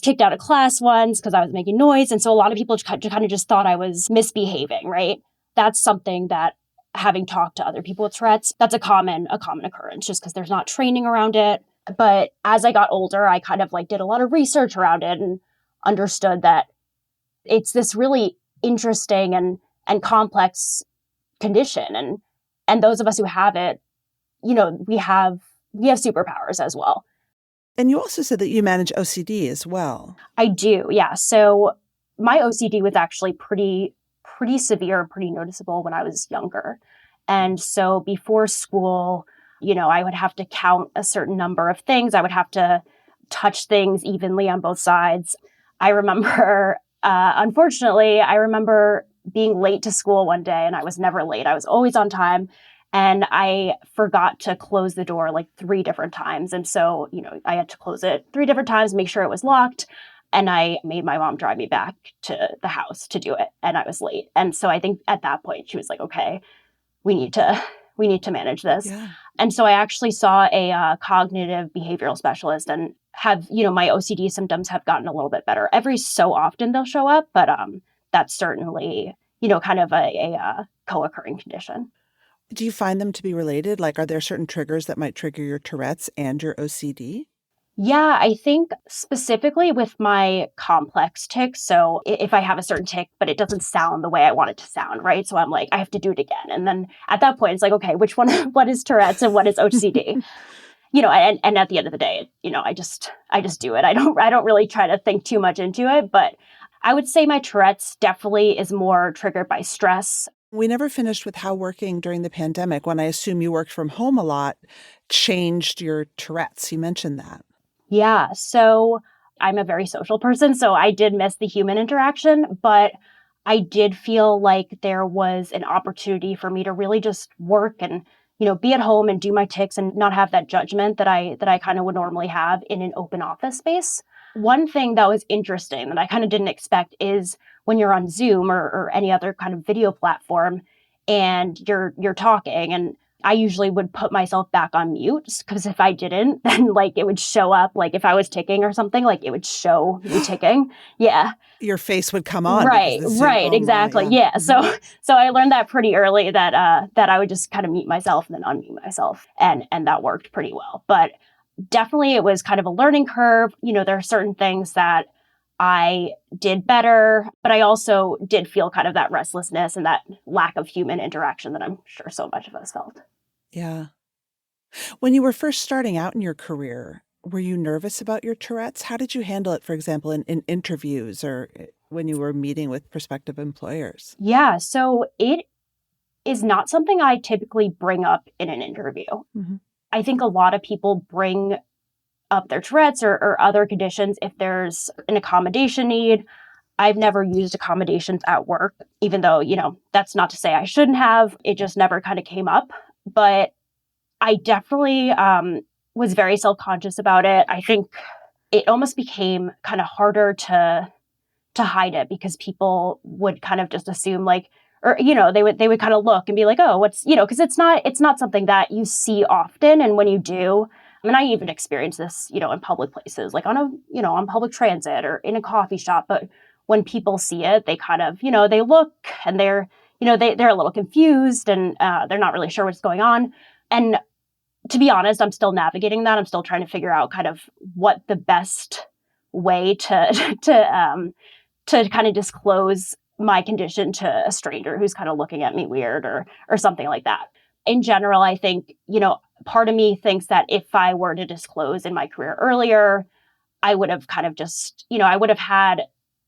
[SPEAKER 6] kicked out of class once because I was making noise. And so a lot of people kind of just thought I was misbehaving, right? That's something that, having talked to other people with Tourette's, that's a common occurrence just because there's not training around it. But as I got older, I kind of like did a lot of research around it and understood that it's this really interesting and complex condition. And those of us who have it, we have superpowers as well.
[SPEAKER 2] And you also said that you manage OCD as well.
[SPEAKER 6] I do, yeah. So my OCD was actually pretty severe and pretty noticeable when I was younger. And so before school, I would have to count a certain number of things. I would have to touch things evenly on both sides. I remember, unfortunately, being late to school one day, and I was never late. I was always on time. And I forgot to close the door like 3 different times. And so, I had to close it 3 different times, make sure it was locked. And I made my mom drive me back to the house to do it. And I was late. And so I think at that point she was like, okay, we need to manage this.
[SPEAKER 2] Yeah.
[SPEAKER 6] And so I actually saw a cognitive behavioral specialist, and have, my OCD symptoms have gotten a little bit better. Every so often they'll show up, but that's certainly, kind of a co-occurring condition.
[SPEAKER 2] Do you find them to be related? Like, are there certain triggers that might trigger your Tourette's and your OCD?
[SPEAKER 6] Yeah, I think specifically with my complex tics. So if I have a certain tic, but it doesn't sound the way I want it to sound, right? So I'm like, I have to do it again. And then at that point, it's like, okay, which one, what is Tourette's and what is OCD? And at the end of the day, I just do it. I don't really try to think too much into it, but I would say my Tourette's definitely is more triggered by stress.
[SPEAKER 2] We never finished with how working during the pandemic, when I assume you worked from home a lot, changed your Tourette's. You mentioned that.
[SPEAKER 6] Yeah. So I'm a very social person, so I did miss the human interaction, but I did feel like there was an opportunity for me to really just work and, be at home and do my tics and not have that judgment that I kind of would normally have in an open office space. One thing that was interesting that I kind of didn't expect is when you're on Zoom or any other kind of video platform and you're talking, and I usually would put myself back on mute, because if I didn't, then like it would show up, like if I was ticking or something, like it would show me ticking. Yeah.
[SPEAKER 2] Your face would come on.
[SPEAKER 6] Right, exactly. Yeah.
[SPEAKER 2] Mm-hmm.
[SPEAKER 6] So I learned that pretty early, that I would just kind of mute myself and then unmute myself. And that worked pretty well. But definitely it was kind of a learning curve. There are certain things that I did better, but I also did feel kind of that restlessness and that lack of human interaction that I'm sure so much of us felt.
[SPEAKER 2] Yeah. When you were first starting out in your career, were you nervous about your Tourette's? How did you handle it, for example, in interviews or when you were meeting with prospective employers?
[SPEAKER 6] Yeah, so it is not something I typically bring up in an interview.
[SPEAKER 2] Mm-hmm.
[SPEAKER 6] I think a lot of people bring up their Tourette's or other conditions if there's an accommodation need. I've never used accommodations at work, even though, that's not to say I shouldn't have. It just never kind of came up. But I definitely was very self-conscious about it. I think it almost became kind of harder to hide it because people would kind of just assume like, or, they would kind of look and be like, oh, what's, because it's not something that you see often. And when you do, I mean, I even experienced this, in public places, like on public transit or in a coffee shop. But when people see it, they kind of, they look and they're a little confused and they're not really sure what's going on. And to be honest, I'm still navigating that. I'm still trying to figure out kind of what the best way to to kind of disclose my condition to a stranger who's kind of looking at me weird or something like that. In general, I think, part of me thinks that if I were to disclose in my career earlier, I would have kind of just, I would have had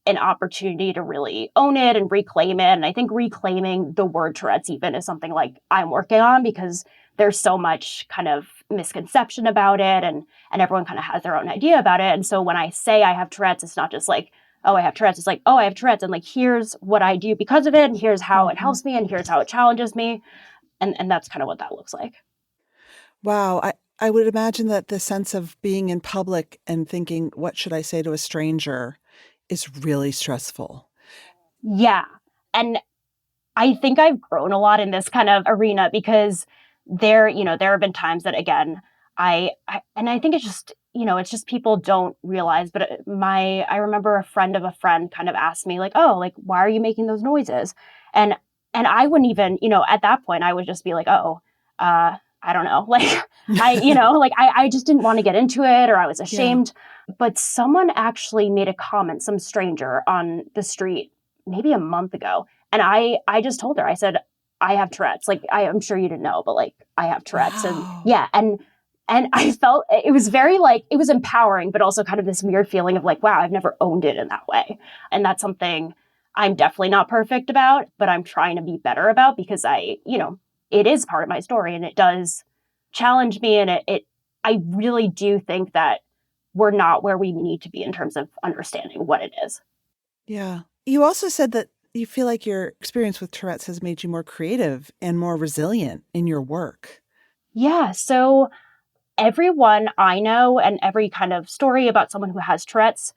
[SPEAKER 6] an opportunity to really own it and reclaim it. And I think reclaiming the word Tourette's even is something like I'm working on because there's so much kind of misconception about it and everyone kind of has their own idea about it. And so when I say I have Tourette's, it's not just like, oh, I have Tourette's. It's like, oh, I have Tourette's. And like, here's what I do because of it. And here's how it helps me. And here's how it challenges me. And that's kind of what that looks like.
[SPEAKER 2] Wow. I would imagine that the sense of being in public and thinking, what should I say to a stranger is really stressful.
[SPEAKER 6] Yeah. And I think I've grown a lot in this kind of arena because there have been times that, again, I think it's just, it's just people don't realize, but I remember a friend of a friend kind of asked me like, oh, like, why are you making those noises? And I wouldn't even, at that point, I would just be like, oh, I don't know. Like, I just didn't want to get into it or I was ashamed. Yeah. But someone actually made a comment, some stranger on the street, maybe a month ago. And I just told her, I said, I have Tourette's. Like, I'm sure you didn't know, but like, I have Tourette's.
[SPEAKER 2] Wow.
[SPEAKER 6] And yeah. And I felt it was very like, it was empowering, but also kind of this weird feeling of like, wow, I've never owned it in that way. And that's something I'm definitely not perfect about, but I'm trying to be better about because it is part of my story and it does challenge me. And I really do think that we're not where we need to be in terms of understanding what it is.
[SPEAKER 2] Yeah. You also said that you feel like your experience with Tourette's has made you more creative and more resilient in your work.
[SPEAKER 6] Yeah. So everyone I know and every kind of story about someone who has Tourette's,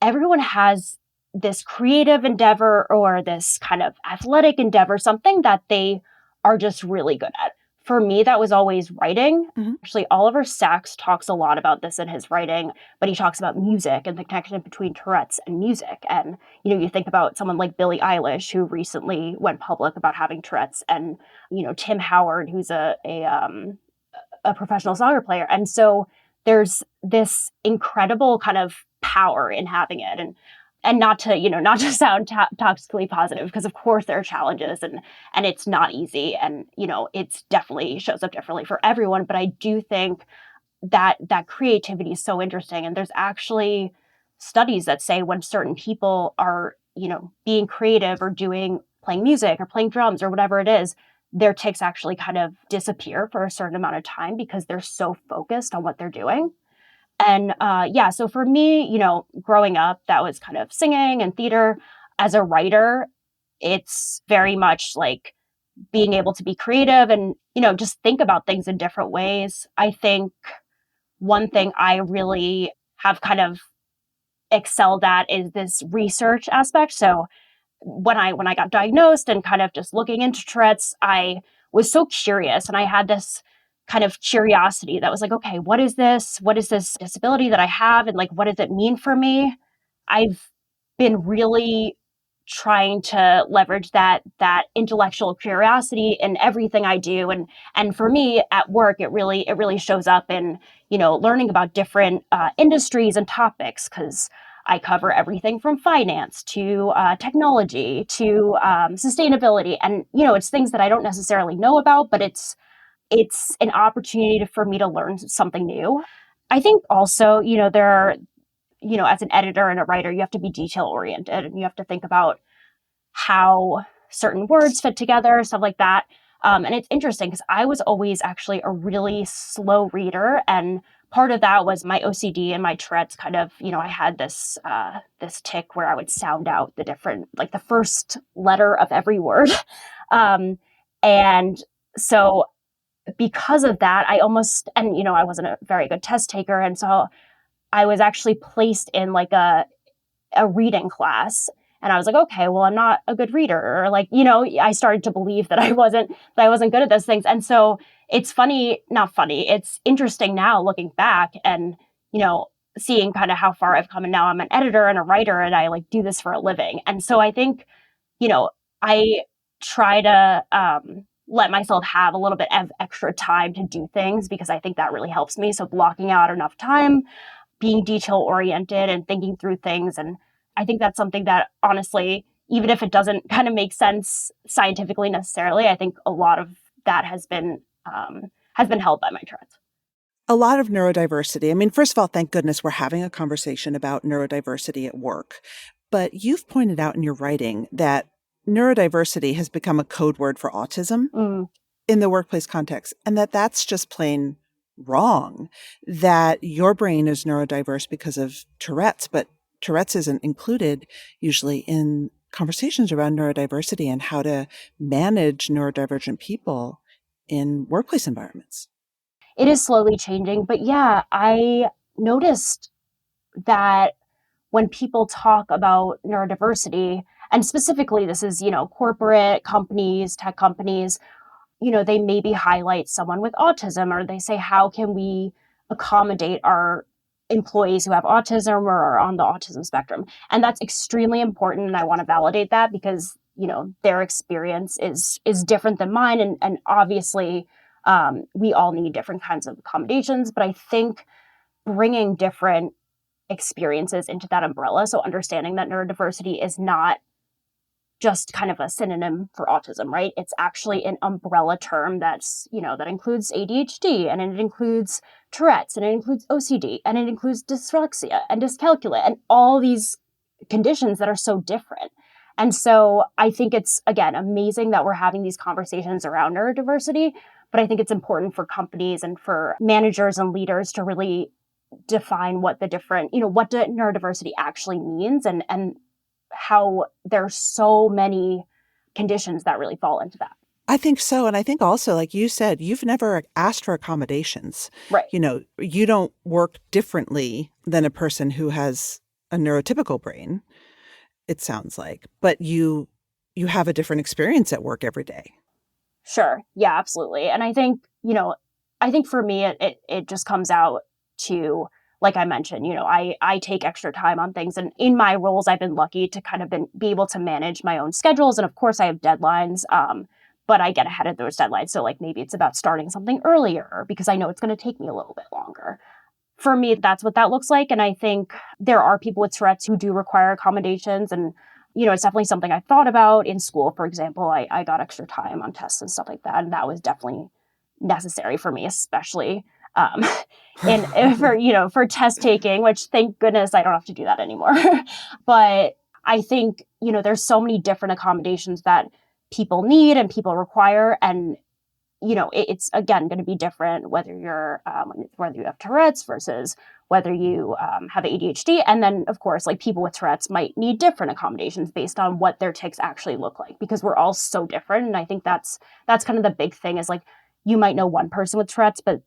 [SPEAKER 6] everyone has this creative endeavor or this kind of athletic endeavor, something that they are just really good at. For me, that was always writing. Mm-hmm. Actually, Oliver Sacks talks a lot about this in his writing, but he talks about music and the connection between Tourette's and music. And, you think about someone like Billie Eilish, who recently went public about having Tourette's, and, Tim Howard, who's a professional soccer player. And so there's this incredible kind of power in having it. And not to sound toxically positive, because of course there are challenges and it's not easy. And, it's definitely shows up differently for everyone. But I do think that creativity is so interesting. And there's actually studies that say when certain people are, being creative or playing music or playing drums or whatever it is, their tics actually kind of disappear for a certain amount of time because they're so focused on what they're doing. And so for me, growing up, that was kind of singing and theater. As a writer, it's very much like being able to be creative and, just think about things in different ways. I think one thing I really have kind of excelled at is this research aspect. So when I got diagnosed and kind of just looking into Tourette's, I was so curious and I had this kind of curiosity that was like, okay, what is this? What is this disability that I have? And like, what does it mean for me? I've been really trying to leverage that intellectual curiosity in everything I do. And for me at work, it really shows up in, learning about different industries and topics, because I cover everything from finance to technology to sustainability. And, it's things that I don't necessarily know about, but it's an opportunity for me to learn something new. I think also, there are, as an editor and a writer, you have to be detail oriented and you have to think about how certain words fit together, stuff like that. And it's interesting because I was always actually a really slow reader. And part of that was my OCD and my Tourette's kind of, I had this tic where I would sound out the different, like the first letter of every word. And so because of that, I almost, and, I wasn't a very good test taker. And so I was actually placed in like a reading class. And I was like, okay, well, I'm not a good reader. Or like, I started to believe that I wasn't good at those things. And so it's not funny. It's interesting now looking back and, seeing kind of how far I've come. And now I'm an editor and a writer and I like do this for a living. And so I think, I try to let myself have a little bit of extra time to do things because I think that really helps me. So blocking out enough time, being detail oriented and thinking through things. And I think that's something that honestly, even if it doesn't kind of make sense scientifically necessarily, I think a lot of that has been helped by my Tourette's.
[SPEAKER 2] A lot of neurodiversity. I mean, first of all, thank goodness we're having a conversation about neurodiversity at work. But you've pointed out in your writing that neurodiversity has become a code word for autism in the workplace context, and that's just plain wrong, that your brain is neurodiverse because of Tourette's, but Tourette's isn't included usually in conversations around neurodiversity and how to manage neurodivergent people in workplace environments.
[SPEAKER 6] It is slowly changing, but yeah, I noticed that when people talk about neurodiversity, and specifically this is, corporate companies, tech companies, they maybe highlight someone with autism, or they say, how can we accommodate our employees who have autism or are on the autism spectrum? And that's extremely important. And I want to validate that because, their experience is different than mine. And obviously, we all need different kinds of accommodations. But I think bringing different experiences into that umbrella, so understanding that neurodiversity is not just kind of a synonym for autism, right? It's actually an umbrella term that's, that includes ADHD, and it includes Tourette's, and it includes OCD, and it includes dyslexia and dyscalculia, and all these conditions that are so different. And so I think it's, again, amazing that we're having these conversations around neurodiversity, but I think it's important for companies and for managers and leaders to really define what the different, what neurodiversity actually means, and how there's so many conditions that really fall into that.
[SPEAKER 2] I think so. And I think also, like you said, you've never asked for accommodations.
[SPEAKER 6] Right.
[SPEAKER 2] You don't work differently than a person who has a neurotypical brain, it sounds like, but you have a different experience at work every day.
[SPEAKER 6] Sure. Yeah, absolutely. And I think, for me, it just comes out to, like I mentioned, I take extra time on things. And in my roles, I've been lucky to kind of be able to manage my own schedules. And of course, I have deadlines, but I get ahead of those deadlines. So like maybe it's about starting something earlier because I know it's going to take me a little bit longer. For me, that's what that looks like. And I think there are people with Tourette's who do require accommodations. And, it's definitely something I thought about in school. For example, I got extra time on tests and stuff like that. And that was definitely necessary for me, especially for test taking, which thank goodness I don't have to do that anymore. But I think, there's so many different accommodations that people need and people require. And, it's again going to be different whether whether you have Tourette's versus whether you have ADHD. And then, of course, like people with Tourette's might need different accommodations based on what their tics actually look like, because we're all so different. And I think that's kind of the big thing is like, you might know one person with Tourette's, but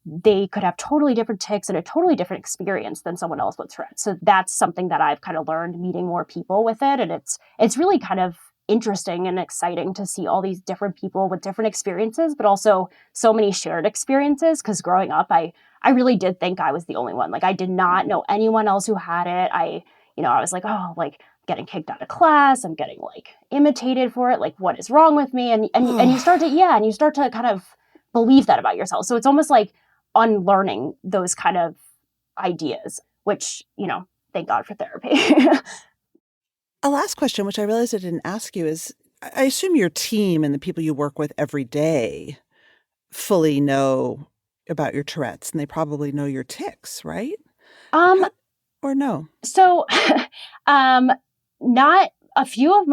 [SPEAKER 6] they could have totally different tics and a totally different experience than someone else with Tourette's. So that's something that I've kind of learned meeting more people with it. And it's really kind of interesting and exciting to see all these different people with different experiences, but also so many shared experiences. Because growing up, I really did think I was the only one. Like I did not know anyone else who had it. I was like, oh, like getting kicked out of class. I'm getting like imitated for it. Like what is wrong with me? And you start to kind of believe that about yourself. So it's almost like unlearning those kind of ideas, which, thank God for therapy.
[SPEAKER 2] A last question, which I realized I didn't ask you, is I assume your team and the people you work with every day fully know about your Tourette's, and they probably know your tics, right? Or no?
[SPEAKER 6] So, not a few of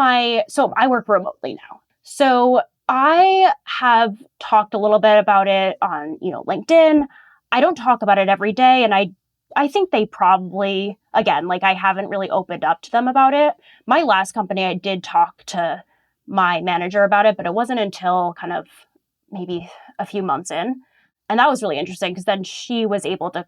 [SPEAKER 6] so I work remotely now. So I have talked a little bit about it on, LinkedIn. I don't talk about it every day. And I think they probably, again, like I haven't really opened up to them about it. My last company, I did talk to my manager about it, but it wasn't until kind of maybe a few months in. And that was really interesting because then she was able to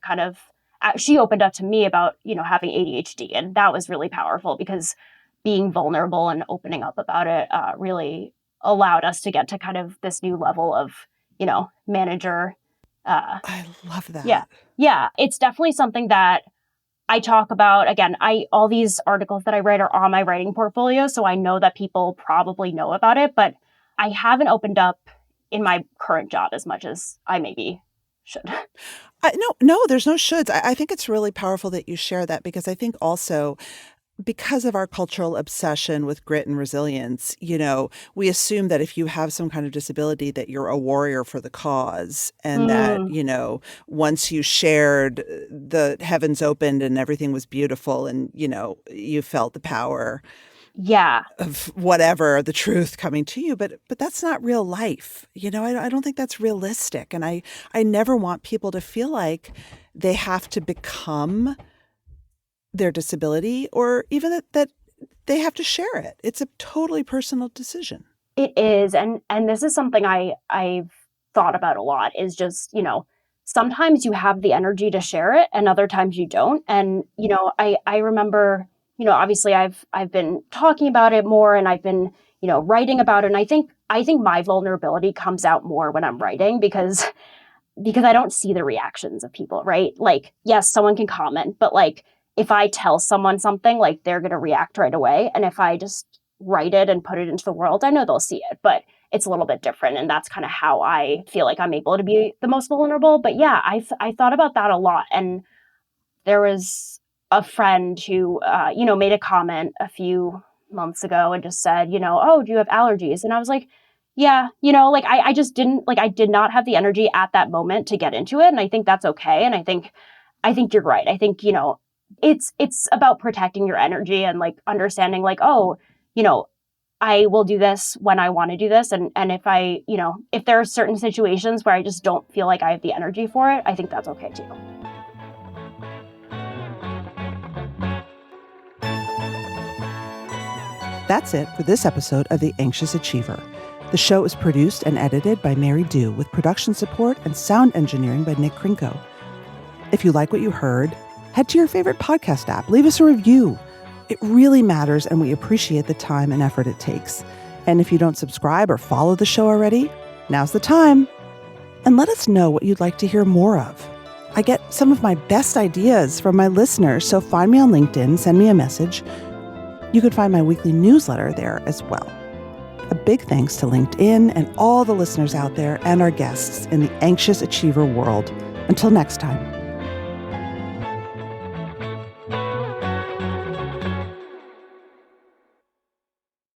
[SPEAKER 6] she opened up to me about, having ADHD. And that was really powerful because being vulnerable and opening up about it really allowed us to get to kind of this new level of, manager.
[SPEAKER 2] I love that.
[SPEAKER 6] Yeah. Yeah. It's definitely something that I talk about. Again, all these articles that I write are on my writing portfolio. So I know that people probably know about it, but I haven't opened up in my current job as much as I maybe should.
[SPEAKER 2] No, there's no shoulds. I think it's really powerful that you share that, because I think also because of our cultural obsession with grit and resilience, we assume that if you have some kind of disability that you're a warrior for the cause, and that, once you shared, the heavens opened and everything was beautiful, and, you felt the power of whatever, the truth coming to you. But that's not real life. I don't think that's realistic. And I never want people to feel like they have to become their disability, or even that they have to share it. It's a totally personal decision.
[SPEAKER 6] It is. And this is something I've thought about a lot, is just, sometimes you have the energy to share it and other times you don't. And, I remember, obviously I've been talking about it more, and I've been, writing about it. And I think my vulnerability comes out more when I'm writing because I don't see the reactions of people, right? Like, yes, someone can comment, but like, if I tell someone something, like, they're going to react right away. And if I just write it and put it into the world, I know they'll see it, but it's a little bit different. And that's kind of how I feel like I'm able to be the most vulnerable. But yeah, I thought about that a lot. And there was a friend who, made a comment a few months ago and just said, oh, do you have allergies? And I was like, yeah, I just didn't, I did not have the energy at that moment to get into it. And I think that's okay. And I think you're right. I think, it's about protecting your energy and like understanding like, oh, I will do this when I want to do this. And if if there are certain situations where I just don't feel like I have the energy for it, I think that's okay too.
[SPEAKER 2] That's it for this episode of The Anxious Achiever. The show is produced and edited by Mary Dew, with production support and sound engineering by Nick Krinko. If you like what you heard, head to your favorite podcast app. Leave us a review. It really matters, and we appreciate the time and effort it takes. And if you don't subscribe or follow the show already, now's the time. And let us know what you'd like to hear more of. I get some of my best ideas from my listeners, so find me on LinkedIn, send me a message. You can find my weekly newsletter there as well. A big thanks to LinkedIn and all the listeners out there and our guests in the Anxious Achiever world. Until next time.